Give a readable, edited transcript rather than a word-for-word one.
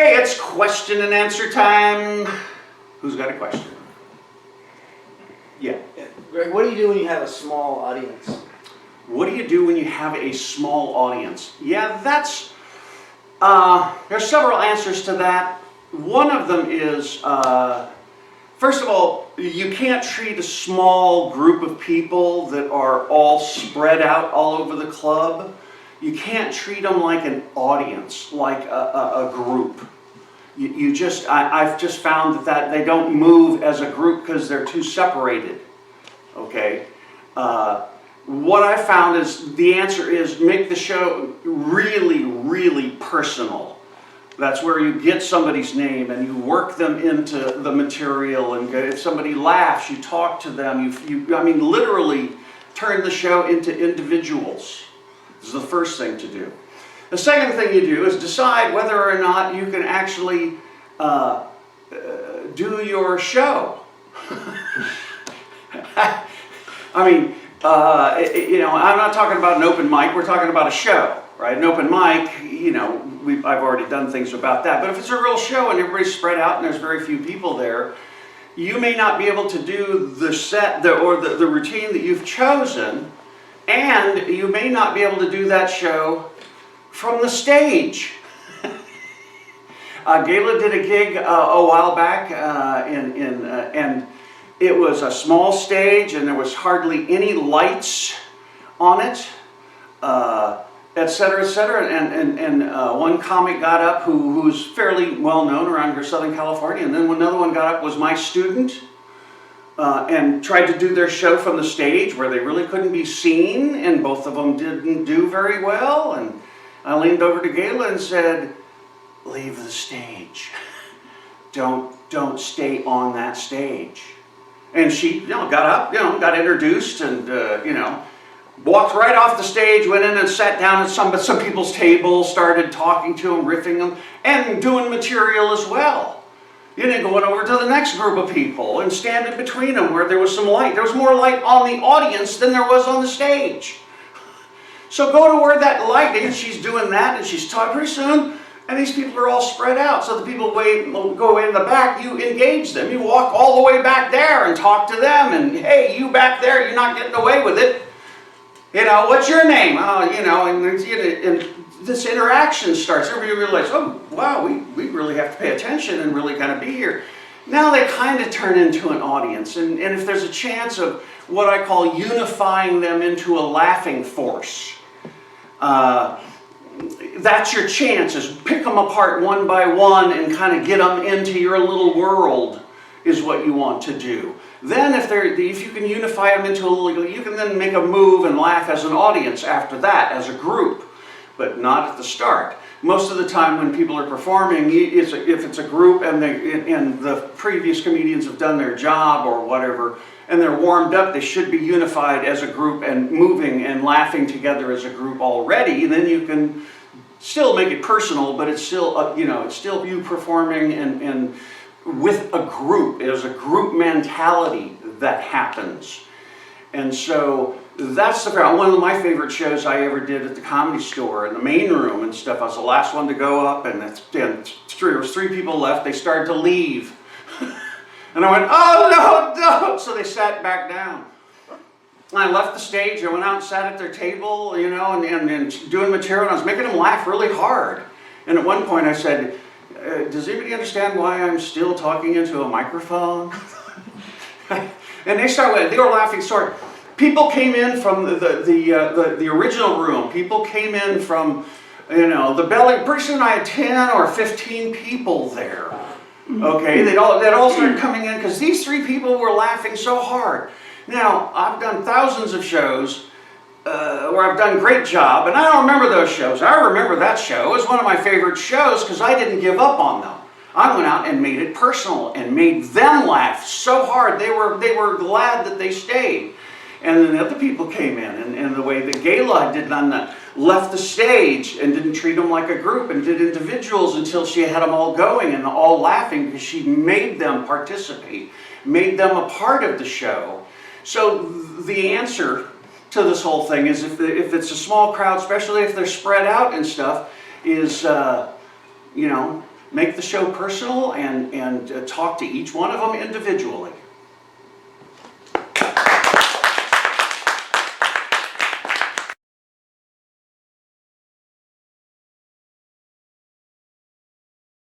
Okay, it's question and answer time. Who's got a question? Yeah. Greg, what do you do when you have a small audience? What do you do when you have a small audience? Yeah, there's several answers to that. One of them is, first of all, you can't treat a small group of people that are all spread out all over the club. You can't treat them like an audience, like a group. I've just found that they don't move as a group because they're too separated. Okay? What I found is the answer is make the show really, really personal. That's where you get somebody's name and you work them into the material, and if somebody laughs, you talk to them. I mean, literally turn the show into individuals. This is the first thing to do. The second thing you do is decide whether or not you can actually do your show. I mean, I'm not talking about an open mic, we're talking about a show, right? An open mic, I've already done things about that. But if it's a real show and everybody's spread out and there's very few people there, you may not be able to do the set or the routine that you've chosen, and you may not be able to do that show from the stage. Gayla did a gig a while back, and it was a small stage, and there was hardly any lights on it, et cetera, et cetera. And one comic got up who's fairly well known around here, Southern California, and then another one got up, was my student, and tried to do their show from the stage where they really couldn't be seen, and both of them didn't do very well. And I leaned over to Gayla and said, "Leave the stage. Don't stay on that stage." And she, got up, got introduced, and walked right off the stage, went in and sat down at some people's table, started talking to them, riffing them, and doing material as well. Then going over to the next group of people and standing between them where there was some light. There was more light on the audience than there was on the stage. So go to where that light is. She's doing that, and she's talking pretty soon. And these people are all spread out. So the people go in the back, you engage them. You walk all the way back there and talk to them. And, hey, you back there, you're not getting away with it. What's your name? And this interaction starts. Everybody realizes, oh, wow, we really have to pay attention and really kind of be here. Now they kind of turn into an audience. And if there's a chance of what I call unifying them into a laughing force, that's your chance, is pick them apart one by one and kind of get them into your little world is what you want to do. Then if you can unify them into a little, you can then make a move and laugh as an audience after that, as a group, but not at the start. Most of the time when people are performing, if it's a group and the previous comedians have done their job or whatever, and they're warmed up, they should be unified as a group and moving and laughing together as a group already. And then you can still make it personal, but it's still it's still you performing and with a group. There's a group mentality that happens, and so that's one of my favorite shows I ever did at the Comedy Store in the main room and stuff. I was the last one to go up, and there was three people left. They started to leave, and I went, "Oh no!" So they sat back down. I left the stage, I went out and sat at their table, and doing material, and I was making them laugh really hard. And at one point I said, "Does anybody understand why I'm still talking into a microphone?" And they were laughing sort of. People came in from the original room. People came in from, the belly. Pretty soon I had 10 or 15 people there. Okay, they'd all started coming in because these three people were laughing so hard. Now, I've done thousands of shows where I've done a great job, and I don't remember those shows. I remember that show. It was one of my favorite shows because I didn't give up on them. I went out and made it personal and made them laugh so hard. They were glad that they stayed. And then the other people came in, and the way that Gayla did on that, left the stage and didn't treat them like a group and did individuals until she had them all going and all laughing because she made them participate, made them a part of the show. So the answer to this whole thing is if it's a small crowd, especially if they're spread out and stuff, is, make the show personal and talk to each one of them individually.